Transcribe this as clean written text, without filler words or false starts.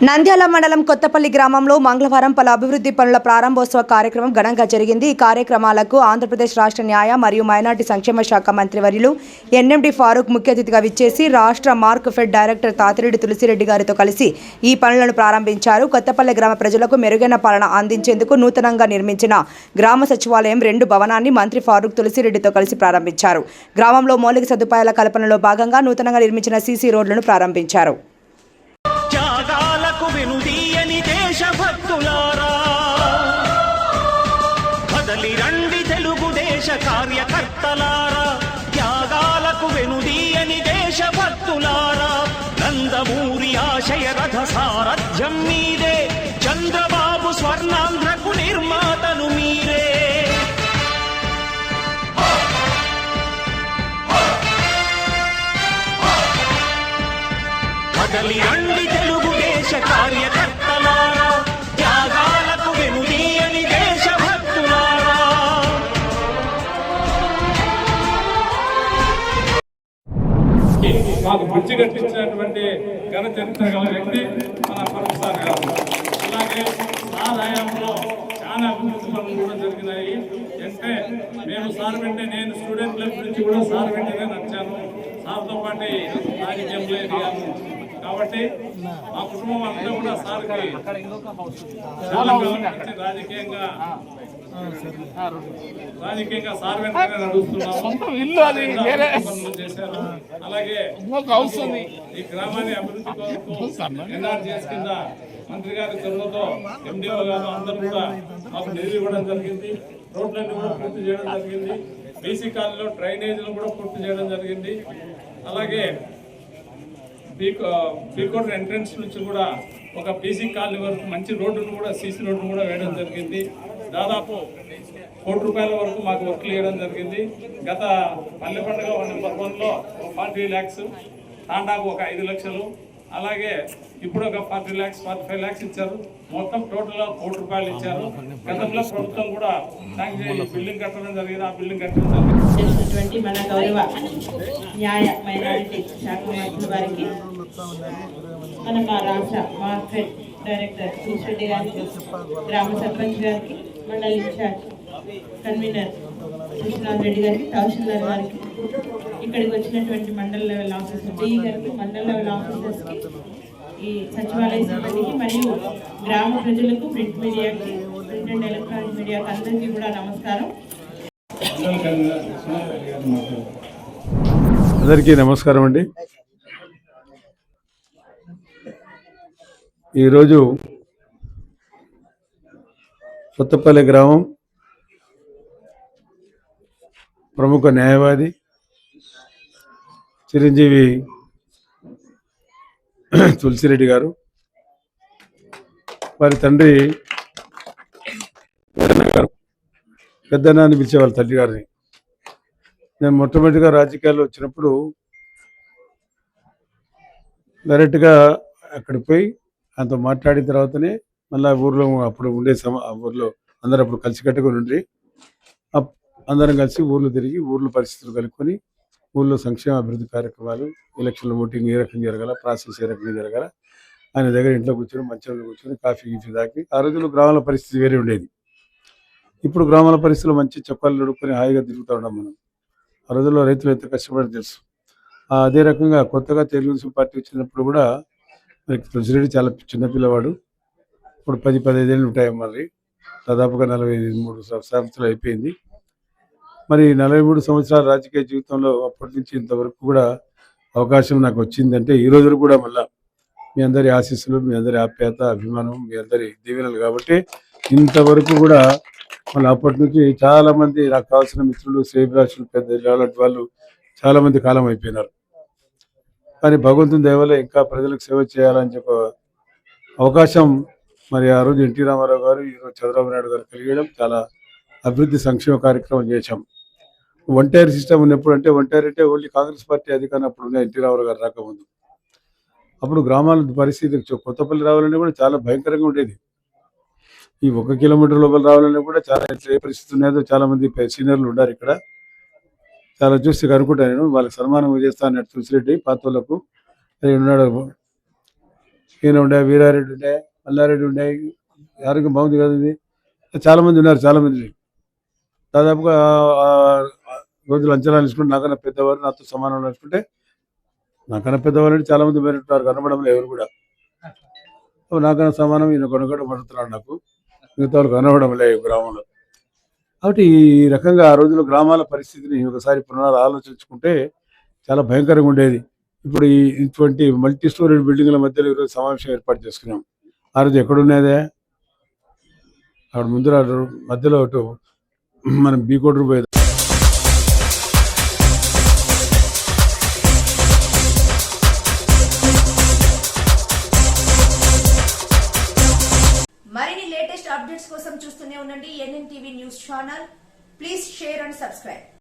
నంద్యాల మండలం కొత్తపల్లి గ్రామంలో మంగళవారం పలు అభివృద్ధి పనుల ప్రారంభోత్సవ కార్యక్రమం ఘనంగా జరిగింది. ఈ కార్యక్రమాలకు ఆంధ్రప్రదేశ్ రాష్ట్ర న్యాయ మరియు మైనార్టీ సంక్షేమ శాఖ మంత్రివర్యులు ఎన్ఎండి ఫారూక్ ముఖ్య అతిథిగా విచ్చేసి రాష్ట్ర మార్క్ఫెడ్ డైరెక్టర్ తాతిరెడ్డి తులసిరెడ్డి గారితో కలిసి ఈ పనులను ప్రారంభించారు. కొత్తపల్లి గ్రామ ప్రజలకు మెరుగైన పాలన అందించేందుకు నూతనంగా నిర్మించిన గ్రామ సచివాలయం 2 భవనాన్ని మంత్రి ఫారూక్ తులసిరెడ్డితో కలిసి ప్రారంభించారు. గ్రామంలో మౌలిక సదుపాయాల కల్పనలో భాగంగా నూతనంగా నిర్మించిన సీసీ రోడ్లను ప్రారంభించారు. వెనుదీయని దేశభక్తులారా, కదలి రండి తెలుగుదేశ కార్యకర్తలారా, త్యాగాలకు వెనుదీయని దేశభక్తులారా, నందమూరి ఆశయ రథ సారథ్యం మీరే, చంద్రబాబు స్వర్ణాంధ్రకు నిర్మాతను మీరే. కదలి రండి తెలుగుదేశ కార్యకర్తలారా, త్యాగాలకు వెనుదీయని దేశభక్తులారా. మాకు బ్రిడ్జి కట్టించినటువంటి ఘన చరిత్ర గల వ్యక్తి మన ఫరూక్ సార్ గారు. అలాగే సార్ హయాంలో చాలా అభివృద్ధి పనులు కూడా జరిగినాయి. అంటే మేము సార్ వెంటే, నేను స్టూడెంట్ లైఫ్ నుంచి కూడా సార్ వెంటనే నచ్చాను. సార్తో పాటు రాజకీయంలో ఎదిగాను. కాబట్టి మా కుటుంబం అంతా కూడా సార్కి చాలా రాజకీయంగా సార్ వెంటనే నడుస్తున్నాము. చేశారు. అలాగే ఈ గ్రామాన్ని అభివృద్ధి కొరకు ఎన్ఆర్జీఎస్ కింద మంత్రి గారి చొరవతో ఎండిఓ గారు అందరూ కూడా మాకు నిధులు ఇవ్వడం జరిగింది. రోడ్లన్నీ కూడా పూర్తి చేయడం జరిగింది. బీసీ కాలనీలో డ్రైనేజీలు కూడా పూర్తి చేయడం జరిగింది. అలాగే బీకోట్ ఎంట్రన్స్ నుంచి కూడా ఒక బీసీ కాలనీ వరకు మంచి రోడ్డును కూడా సీసీ రోడ్డును కూడా వేయడం జరిగింది. దాదాపు ₹1 వరకు మాకు వర్క్లు వేయడం జరిగింది. గత పల్లె పండుగ నెంబర్ 1లో 40 lakhs, తాండాకు ఒక 5 లక్షలు, అలాగే ఇప్పుడు ఒక 40 lakhs 45 lakhs ఇచ్చారు. మొత్తం టోటల్ ₹1 ఇచ్చారు. గతంలో ప్రభుత్వం కూడా బిల్డింగ్ కట్టడం జరిగింది. ఆ బిల్డింగ్ కట్టడం జరిగింది. మన గౌరవ న్యాయ మైనారిటీ శాఖ మంత్రి వారికి, మా రాష్ట్ర మార్కెట్ డైరెక్టర్ తులసిరెడ్డి గారికి, గ్రామ సర్పంచ్ గారికి, మండలి ఇన్ఛార్జ్ కన్వీనర్ కృష్ణనాథ్ రెడ్డి గారికి, తహసీల్దార్ గారికి, ఇక్కడికి వచ్చినటువంటి మండల లెవెల్ ఆఫీసర్ డిఈ గారికి, మండల లెవెల్ ఆఫీసర్స్కి, ఈ సచివాలయ సిబ్బందికి మరియు గ్రామ ప్రజలకు, ప్రింట్ మీడియాకి, ప్రింట్ అండ్ ఎలక్ట్రానిక్ మీడియాకి అందరికీ కూడా నమస్కారం. అందరికీ నమస్కారం అండి. ఈరోజు కొత్తపల్లి గ్రామం ప్రముఖ న్యాయవాది చిరంజీవి తులసిరెడ్డి గారు, వారి తండ్రి పెద్దన్న అని పిలిచేవాళ్ళ తండ్రి గారిని. నేను మొట్టమొదటిగా రాజకీయాల్లో వచ్చినప్పుడు డైరెక్ట్గా అక్కడికి పోయి ఆయనతో మాట్లాడిన తర్వాతనే మళ్ళీ ఊర్లో అప్పుడు ఉండే ఊర్లో అందరూ అప్పుడు కలిసికట్టుకుని ఉండి అందరం కలిసి ఊర్లో తిరిగి ఊర్లో పరిస్థితులు కలుపుకొని ఊళ్ళో సంక్షేమ అభివృద్ధి కార్యక్రమాలు, ఎలక్షన్ల ఓటింగ్ ఏ రకంగా జరగాల, ప్రాసెస్ ఏ రకంగా జరగాల, ఆయన దగ్గర ఇంట్లో కూర్చొని మంచంలో కూర్చొని కాఫీ గీఫీ తాకి. ఆ రోజుల్లో గ్రామాల పరిస్థితి వేరే ఉండేది. ఇప్పుడు గ్రామాల పరిస్థితులు మంచి చొక్కాలు నడుపుకొని హాయిగా తిరుగుతూ ఉన్నాం మనం. ఆ రోజుల్లో రైతులు ఎంత కష్టపడి తెలుసు. అదే రకంగా కొత్తగా తెలుగుదేశం పార్టీ వచ్చినప్పుడు కూడా తులసిరెడ్డి చాలా చిన్నపిల్లవాడు. ఇప్పుడు 10-15 ఏళ్ళు ఉంటాయి. మరి దాదాపుగా 43 సంవత్సరాలు అయిపోయింది. మరి 43 సంవత్సరాల రాజకీయ జీవితంలో అప్పటి నుంచి ఇంతవరకు కూడా అవకాశం నాకు వచ్చిందంటే ఈ రోజు కూడా మళ్ళీ మీ అందరి ఆశీస్సులు, మీ అందరి ఆప్యాయత, అభిమానం, మీ అందరి దీవెనలు కాబట్టి ఇంతవరకు కూడా మళ్ళీ అప్పటి నుంచి చాలామంది నాకు కావాల్సిన మిత్రులు, శ్రేయభిలాషులు, పెద్ద వాళ్ళు చాలామంది కాలం అయిపోయినారు. కానీ భగవంతుని దయ వల్ల ఇంకా ప్రజలకు సేవ చేయాలని చెప్పి అవకాశం మరి ఆ రోజు ఎన్టీ రామారావు గారు, ఈరోజు చంద్రబాబు నాయుడు గారు కలిగడం, చాలా అభివృద్ధి సంక్షేమ కార్యక్రమం చేశాం. ఒంటరి సిస్టమ్ ఉన్నప్పుడు, అంటే ఒంటరి అంటే ఓన్లీ కాంగ్రెస్ పార్టీ అధికారం అప్పుడు ఉన్న ఎన్టీ రామారావు గారు రాకముందు, అప్పుడు గ్రామాల పరిస్థితి కొత్తపల్లి రావాలంటే కూడా చాలా భయంకరంగా ఉండేది. ఈ 1 కిలోమీటర్ లోపల రావాలన్నా కూడా చాలా ఏ పరిస్థితి ఉన్నదో చాలామంది సీనియర్లు ఉన్నారు ఇక్కడ. చాలా చూసి కనుక్కుంటా నేను వాళ్ళకి సన్మానం చేస్తా అన్నట్టు తులసిరెడ్డి పాత వాళ్ళకు ఉన్నాడు. ఈయన ఉండే, వీరారెడ్డి ఉండే, మల్లారెడ్డి ఉండే, ఆరోగ్యం బాగుంది కదా. ఇది చాలామంది ఉన్నారు, చాలామంది దాదాపుగా రోజులు అంచనా తీసుకుంటే నాకన్నా పెద్దవారు, నాతో సమానం అనుకుంటే నాకన్నా పెద్దవాళ్ళు అంటే చాలామంది పోయినట్టున్నారు, కనబడంలో ఎవరు కూడా. నాకన్నా సమానం ఈయన కొనగడ పడుతున్నాడు, నాకు మిగతా వాళ్ళు కనబడం లేదు గ్రామంలో. కాబట్టి ఈ రకంగా ఆ రోజుల్లో గ్రామాల పరిస్థితిని ఒకసారి ఆలోచించుకుంటే చాలా భయంకరంగా ఉండేది. ఇప్పుడు ఇటువంటి మల్టీ స్టోరీ బిల్డింగ్ల మధ్యలో ఈరోజు సమావేశం ఏర్పాటు చేసుకున్నాం. ఆ రోజు ఎక్కడున్నదే అక్కడ ముందు మధ్యలో అటు మనం బీకోటూరు పోయేది. మరిన్ని లేటెస్ట్ అప్డేట్స్ కోసం చూస్తూనే ఉండండి NN TV news channel. Please share and subscribe.